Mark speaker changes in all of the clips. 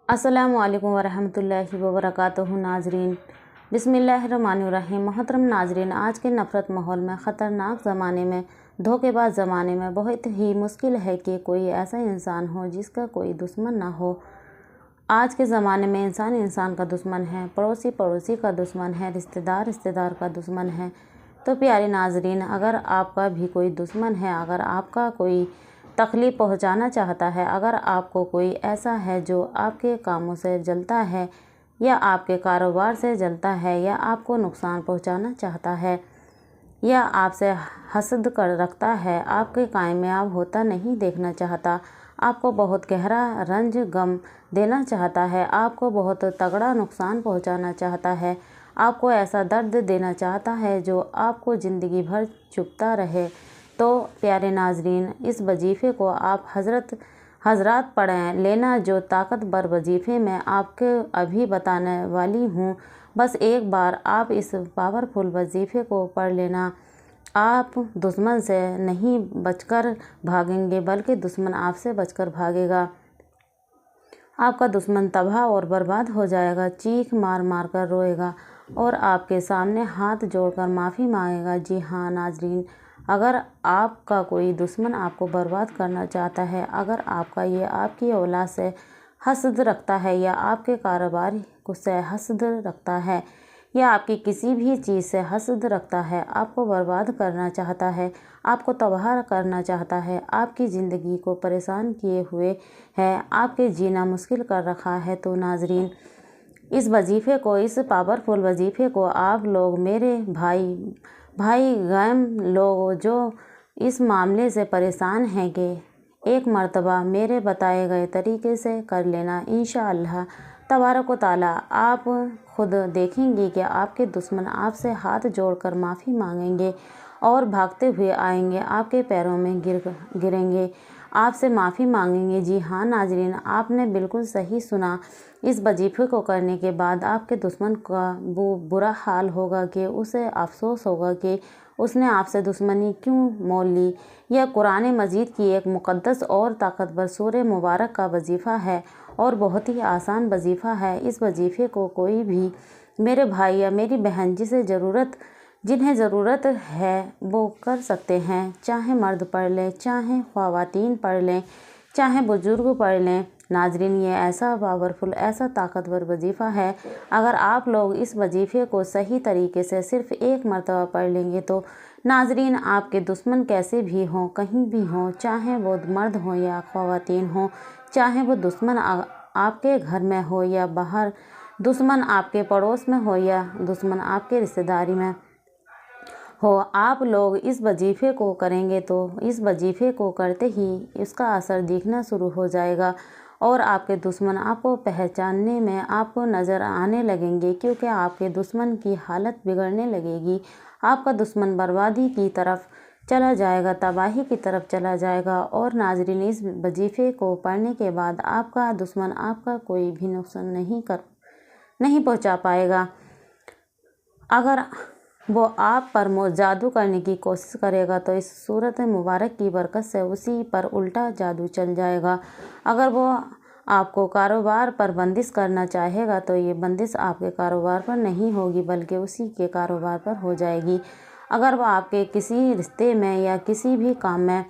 Speaker 1: السلام علیکم ورحمۃ اللہ وبرکاتہ ناظرین، بسم اللہ الرحمن الرحیم۔ محترم ناظرین، آج کے نفرت ماحول میں، خطرناک زمانے میں، دھوکے باز زمانے میں بہت ہی مشکل ہے کہ کوئی ایسا انسان ہو جس کا کوئی دشمن نہ ہو۔ آج کے زمانے میں انسان کا دشمن ہے، پڑوسی کا دشمن ہے، رشتہ دار کا دشمن ہے۔ تو پیارے ناظرین، اگر آپ کا بھی کوئی دشمن ہے، اگر آپ کا کوئی تکلیف پہنچانا چاہتا ہے، اگر آپ کو کوئی ایسا ہے جو آپ کے کاموں سے جلتا ہے یا آپ کے کاروبار سے جلتا ہے یا آپ کو نقصان پہنچانا چاہتا ہے یا آپ سے حسد کر رکھتا ہے، آپ کے کامیاب ہوتا نہیں دیکھنا چاہتا، آپ کو بہت گہرا رنج غم دینا چاہتا ہے، آپ کو بہت تگڑا نقصان پہنچانا چاہتا ہے، آپ کو ایسا درد دینا چاہتا ہے جو آپ کو زندگی بھر چبھتا رہے، تو پیارے ناظرین، اس وظیفے کو آپ حضرات پڑھیں لینا، جو طاقتور وظیفے میں آپ کو ابھی بتانے والی ہوں۔ بس ایک بار آپ اس پاورفل وظیفے کو پڑھ لینا، آپ دشمن سے نہیں بچ کر بھاگیں گے بلکہ دشمن آپ سے بچ کر بھاگے گا۔ آپ کا دشمن تباہ اور برباد ہو جائے گا، چیخ مار کر روئے گا اور آپ کے سامنے ہاتھ جوڑ کر معافی مانگے گا۔ جی ہاں ناظرین، اگر آپ کا کوئی دشمن آپ کو برباد کرنا چاہتا ہے، اگر آپ کی اولاد سے حسد رکھتا ہے یا آپ کے کاروبار سے حسد رکھتا ہے یا آپ کی کسی بھی چیز سے حسد رکھتا ہے، آپ کو برباد کرنا چاہتا ہے، آپ کو تباہ کرنا چاہتا ہے، آپ کی زندگی کو پریشان کیے ہوئے ہے، آپ کے جینا مشکل کر رکھا ہے، تو ناظرین، اس وظیفے کو، اس پاورفل وظیفے کو آپ لوگ، میرے بھائی غیم لوگ جو اس معاملے سے پریشان ہیں، کہ ایک مرتبہ میرے بتائے گئے طریقے سے کر لینا، انشاءاللہ تبارک و تعالیٰ آپ خود دیکھیں گے کہ آپ کے دشمن آپ سے ہاتھ جوڑ کر معافی مانگیں گے اور بھاگتے ہوئے آئیں گے، آپ کے پیروں میں گریں گے، آپ سے معافی مانگیں گے۔ جی ہاں ناظرین، آپ نے بالکل صحیح سنا۔ اس وظیفے کو کرنے کے بعد آپ کے دشمن کا برا حال ہوگا کہ اسے افسوس ہوگا کہ اس نے آپ سے دشمنی کیوں مول لی۔ یہ قرآن مجید کی ایک مقدس اور طاقتور سورہ مبارک کا وظیفہ ہے اور بہت ہی آسان وظیفہ ہے۔ اس وظیفے کو کوئی بھی میرے بھائی یا میری بہن جنہیں ضرورت ہے وہ کر سکتے ہیں، چاہے مرد پڑھ لیں، چاہے خواتین پڑھ لیں، چاہے بزرگ پڑھ لیں۔ ناظرین، یہ ایسا پاورفل، ایسا طاقتور وظیفہ ہے، اگر آپ لوگ اس وظیفے کو صحیح طریقے سے صرف ایک مرتبہ پڑھ لیں گے تو ناظرین، آپ کے دشمن کیسے بھی ہوں، کہیں بھی ہوں، چاہے وہ مرد ہوں یا خواتین ہوں، چاہے وہ دشمن آپ کے گھر میں ہو یا باہر، دشمن آپ کے پڑوس میں ہو یا دشمن آپ کے رشتہ داری میں ہو، آپ لوگ اس وظیفے کو کریں گے تو اس وظیفے کو کرتے ہی اس کا اثر دکھنا شروع ہو جائے گا اور آپ کے دشمن آپ کو پہچاننے میں آپ کو نظر آنے لگیں گے، کیونکہ آپ کے دشمن کی حالت بگڑنے لگے گی، آپ کا دشمن بربادی کی طرف چلا جائے گا، تباہی کی طرف چلا جائے گا۔ اور ناظرین، اس وظیفے کو پڑھنے کے بعد آپ کا دشمن آپ کا کوئی بھی نقصان نہیں پہنچا پائے گا۔ اگر وہ آپ پر جادو کرنے کی کوشش کرے گا تو اس سورۃ مبارک کی برکت سے اسی پر الٹا جادو چل جائے گا۔ اگر وہ آپ کو کاروبار پر بندش کرنا چاہے گا تو یہ بندش آپ کے کاروبار پر نہیں ہوگی بلکہ اسی کے کاروبار پر ہو جائے گی۔ اگر وہ آپ کے کسی رشتے میں یا کسی بھی کام میں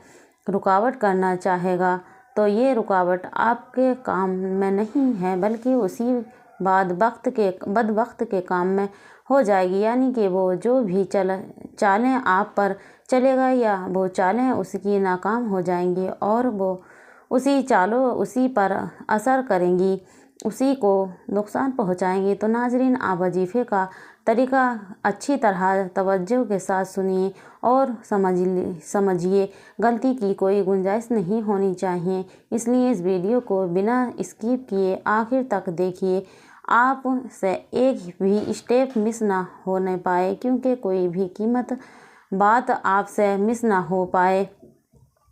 Speaker 1: رکاوٹ کرنا چاہے گا تو یہ رکاوٹ آپ کے کام میں نہیں ہے بلکہ اسی بدبخت کے کام میں ہو جائے گی، یعنی کہ وہ جو بھی چالیں آپ پر چلے گا یا وہ چالیں اس کی ناکام ہو جائیں گی اور وہ اسی چالوں اسی پر اثر کریں گی، اسی کو نقصان پہنچائیں گی۔ تو ناظرین، آپ وظیفے کا طریقہ اچھی طرح توجہ کے ساتھ سنیے اور سمجھیے، غلطی کی کوئی گنجائش نہیں ہونی چاہیے، اس لیے اس ویڈیو کو بنا اسکپ کیے آخر تک دیکھیے، آپ سے ایک بھی اسٹیپ مس نہ ہونے پائے، کیونکہ کوئی بھی قیمت بات آپ سے مس نہ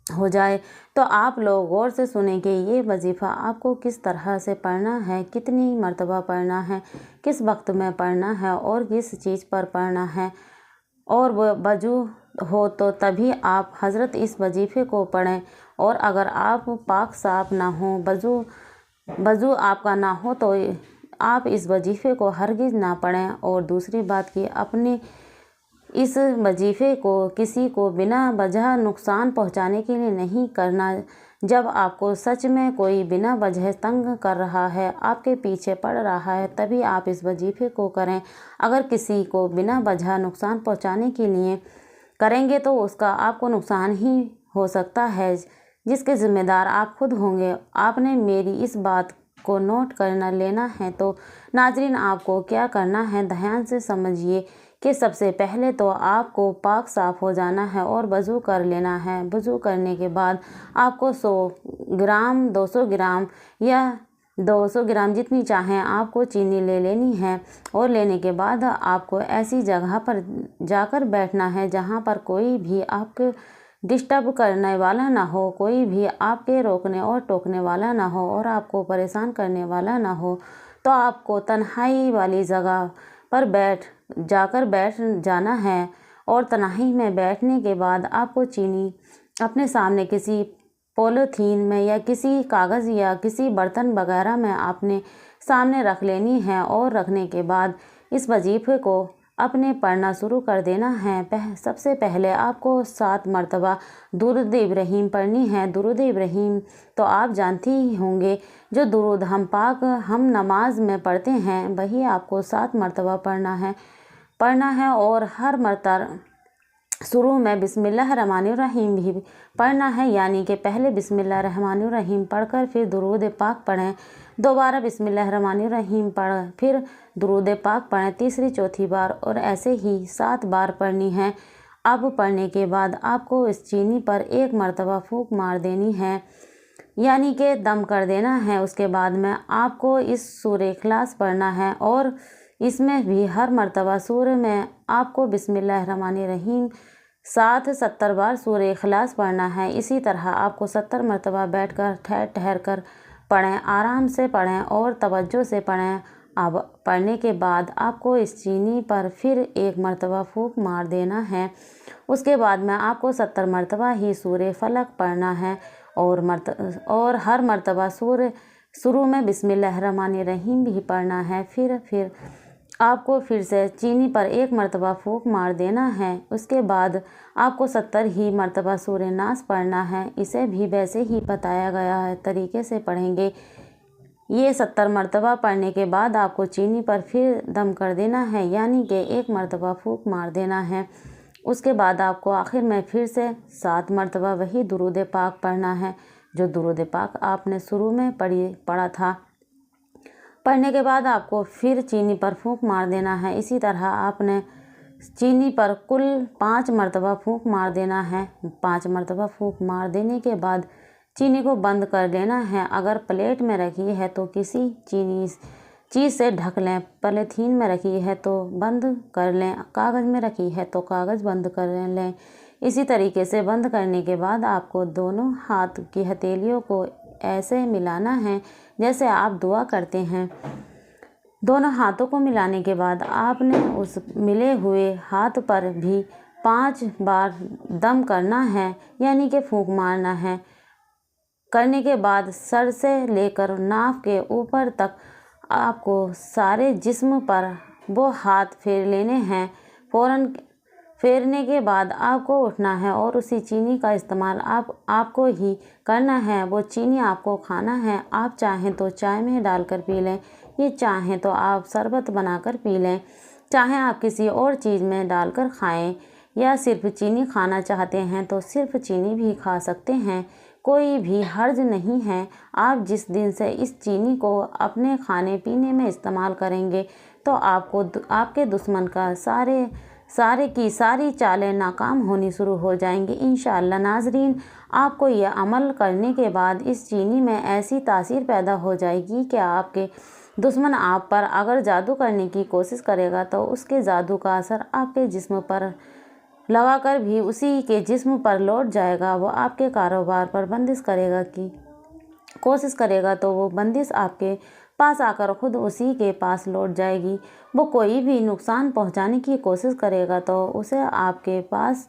Speaker 1: ہو جائے۔ تو آپ لوگ غور سے سنیں کہ یہ وظیفہ آپ کو کس طرح سے پڑھنا ہے، کتنی مرتبہ پڑھنا ہے، کس وقت میں پڑھنا ہے اور کس چیز پر پڑھنا ہے، اور وہ وضو ہو تو تبھی آپ حضرت اس وظیفے کو پڑھیں، اور اگر آپ پاک صاف نہ ہوں، وضو वज़ू आपका ना हो तो आप इस वजीफ़े को हरगिज़ ना पढ़ें। और दूसरी बात कि अपने इस वजीफ़े को किसी को बिना वजह नुकसान पहुंचाने के लिए नहीं करना। जब आपको सच में कोई बिना वजह तंग कर रहा है, आपके पीछे पड़ रहा है, तभी आप इस वजीफ़े को करें। अगर किसी को बिना वजह नुकसान पहुंचाने के लिए करेंगे तो उसका आपको नुकसान ही हो सकता है, जिसके ज़िम्मेदार आप खुद होंगे। आपने मेरी इस बात को नोट करना लेना है तो नाज़रीन, आपको क्या करना है ध्यान से समझिए कि सबसे पहले तो आपको पाक साफ़ हो जाना है और वज़ू कर लेना है। वज़ू करने के बाद आपको 100 ग्राम, 200 ग्राम या 200 ग्राम जितनी चाहें आपको चीनी ले लेनी है। और लेने के बाद आपको ऐसी जगह पर जाकर बैठना है जहां पर कोई भी आपके डिस्टर्ब करने वाला ना हो, कोई भी आपके रोकने और टोकने वाला ना हो और आपको परेशान करने वाला ना हो। तो आपको तन्हाई वाली जगह पर जाकर बैठ जाना है। और तन्हाई में बैठने के बाद आपको चीनी अपने सामने किसी पॉलीथीन में या किसी कागज़ या किसी बर्तन वगैरह में अपने सामने रख लेनी है। और रखने के बाद इस वजीफ़े को अपने पढ़ना शुरू कर देना है। सबसे पहले आपको 7 मरतबा दुरूद इब्राहीम पढ़नी है। दुरूद इब्राहीम तो आप जानते ही होंगे, जो दुरूद हम नमाज में पढ़ते हैं वही आपको 7 मरतबा पढ़ना है। और हर मरतबा शुरू में बिस्मिल्लाहिर्रहमानिर्रहीम भी पढ़ना है, यानी कि पहले बिस्मिल्लाहिर्रहमानिर्रहीम पढ़कर फिर दुरूद पाक पढ़ें। दोबारा बिस्मिल्लाहिर्रहमानिर्रहीम पढ़ फिर दुरूद पाक पढ़ें तीसरी चौथी बार, और ऐसे ही 7 बार पढ़नी है। अब पढ़ने के बाद आपको इस चीनी पर 1 मरतबा फूंक मार देनी है, यानी कि दम कर देना है। उसके बाद में आपको इस सूरह इखलास पढ़ना है और इसमें भी हर मरतबा सूरह में आपको बिस्मिल्लाहिर्रहमानिर्रहीम 70 बार सूरह इखलास पढ़ना है। इसी तरह आपको 70 मरतबा बैठकर ठहर कर पढ़ें, आराम से पढ़ें और तवज्जो से पढ़ें। अब पढ़ने के बाद आपको इस चीनी पर फिर 1 मरतबा फूंक मार देना है। उसके बाद में आपको 70 मरतबा ही सूरह फलक पढ़ना है और हर मरतबा शुरू में बिस्मिल्लाहिर्रहमानिर्रहीम भी पढ़ना है। फिर आपको फिर से चीनी पर 1 मरतबा फूंक मार देना है। उसके बाद आपको 70 ही मरतबा सूरह नास पढ़ना है। इसे भी वैसे ही बताया गया है तरीके से पढ़ेंगे। ये 70 मरतबा पढ़ने के बाद आपको चीनी पर फिर दम कर देना है, यानी कि 1 मरतबा फूंक मार देना है। उसके बाद आपको आखिर में फिर से 7 मरतबा वही दुरूद पाक पढ़ना है, जो दुरूद पाक आपने शुरू में पढ़ा था। पढ़ने के बाद आपको फिर चीनी पर फूंक मार देना है। इसी तरह आपने चीनी पर कुल 5 मरतबा फूंक मार देना है। 5 मरतबा फूंक मार देने के बाद चीनी को बंद कर देना है। अगर प्लेट में रखी है तो किसी चीज़ से ढक लें, पॉलीथीन में रखी है तो बंद कर लें, कागज़ में रखी है तो कागज़ बंद कर लें। इसी तरीके से बंद करने के बाद आपको दोनों हाथ की हथेलियों को ऐसे मिलाना है जैसे आप दुआ करते हैं। दोनों हाथों को मिलाने के बाद आपने उस मिले हुए हाथ पर भी 5 बार दम करना है, यानी कि फूंक मारना है। करने के बाद सर से लेकर नाक के ऊपर तक आपको सारे जिस्म पर वो हाथ फेर लेने हैं। फ़ौरन फेरने के बाद आपको उठना है और उसी चीनी का इस्तेमाल आपको ही करना है। वो चीनी आपको खाना है। आप चाहें तो चाय में डालकर पी लें, ये चाहें तो आप शरबत बनाकर पी लें, चाहें आप किसी और चीज़ में डालकर खाएं, या सिर्फ चीनी खाना चाहते हैं तो सिर्फ चीनी भी खा सकते हैं, कोई भी हर्ज नहीं है। आप जिस दिन से इस चीनी को अपने खाने पीने में इस्तेमाल करेंगे तो आपके दुश्मन का सारी चालें नाकाम होनी शुरू हो जाएंगी इंशाअल्लाह। नाजरीन, आपको यह अमल करने के बाद इस चीनी में ऐसी तासीर पैदा हो जाएगी कि आपके दुश्मन आप पर अगर जादू करने की कोशिश करेगा तो उसके जादू का असर आपके जिस्म पर लगाकर भी उसी के जिस्म पर लौट जाएगा। वो आपके कारोबार पर बंदिश करेगा की कोशिश करेगा तो वो बंदिश आपके पास आकर खुद उसी के पास लौट जाएगी। वो कोई भी नुकसान पहुंचाने की कोशिश करेगा तो उसे आपके पास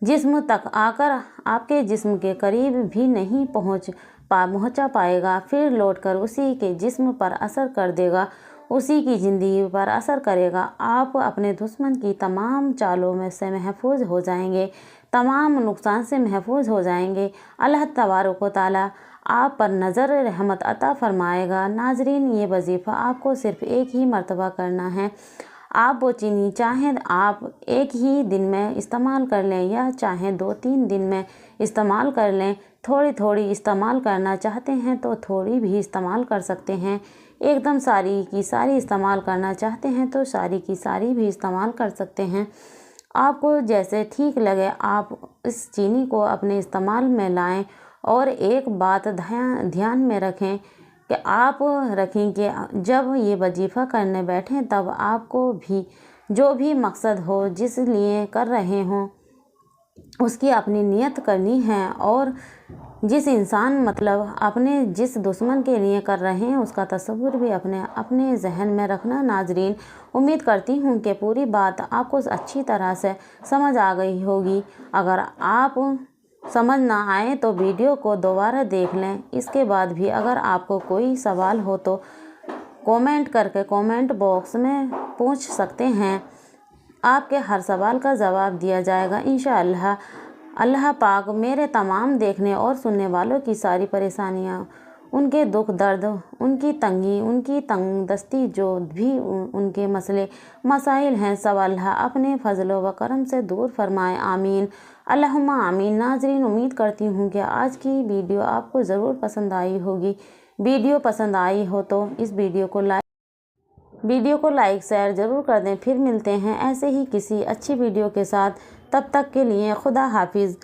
Speaker 1: जिस्म तक आकर आपके जिस्म के करीब भी नहीं पहुंच पहुंचा पाएगा, फिर लौटकर उसी के जिस्म पर असर कर देगा, उसी की ज़िंदगी पर असर करेगा। आप अपने दुश्मन की तमाम चालों में से महफूज हो जाएंगे, तमाम नुकसान से महफूज हो जाएंगे। अल्लाह तबारक व तआला आप पर नज़र रहमत अता फरमाएगा। नाजरीन, ये वजीफ़ा आपको सिर्फ़ एक ही मरतबा करना है। आप वो चीनी चाहें आप एक ही दिन में इस्तेमाल कर लें या चाहें 2-3 दिन में इस्तेमाल कर लें। थोड़ी थोड़ी इस्तेमाल करना चाहते हैं तो थोड़ी भी इस्तेमाल कर सकते हैं। एकदम सारी की सारी इस्तेमाल करना चाहते हैं तो सारी की सारी भी इस्तेमाल कर सकते हैं। आपको जैसे ठीक लगे आप इस चीनी को अपने इस्तेमाल में लाएं। और एक बात ध्यान में रखें कि आप रखें कि जब ये वजीफ़ा करने बैठें तब आपको भी जो भी मकसद हो, जिस लिए कर रहे हों, उसकी अपनी नियत करनी है। और जिस इंसान मतलब अपने जिस दुश्मन के लिए कर रहे हैं उसका तसव्वुर भी अपने जहन में रखना। नाजरीन, उम्मीद करती हूँ कि पूरी बात आपको अच्छी तरह से समझ आ गई होगी। अगर आप समझ ना आए तो वीडियो को दोबारा देख लें। इसके बाद भी अगर आपको कोई सवाल हो तो कमेंट करके कमेंट बॉक्स में पूछ सकते हैं। आपके हर सवाल का जवाब दिया जाएगा इंशाअल्लाह। अल्लाह पाक मेरे तमाम देखने और सुनने वालों की सारी परेशानियाँ, उनके दुख दर्द, उनकी तंगी, उनकी तंगदस्ती, जो भी उनके मसले मसाइल हैं, सब अल्लाह अपने फजल व करम से दूर फरमाए। आमीन अल्लाहुम्मा आमीन। नाजरीन, उम्मीद करती हूँ कि आज की वीडियो आपको ज़रूर पसंद आई होगी। वीडियो पसंद आई हो तो इस वीडियो को लाइक शेयर ज़रूर कर दें। फिर मिलते हैं ऐसे ही किसी अच्छी वीडियो के साथ। तब तक के लिए खुदा हाफिज़।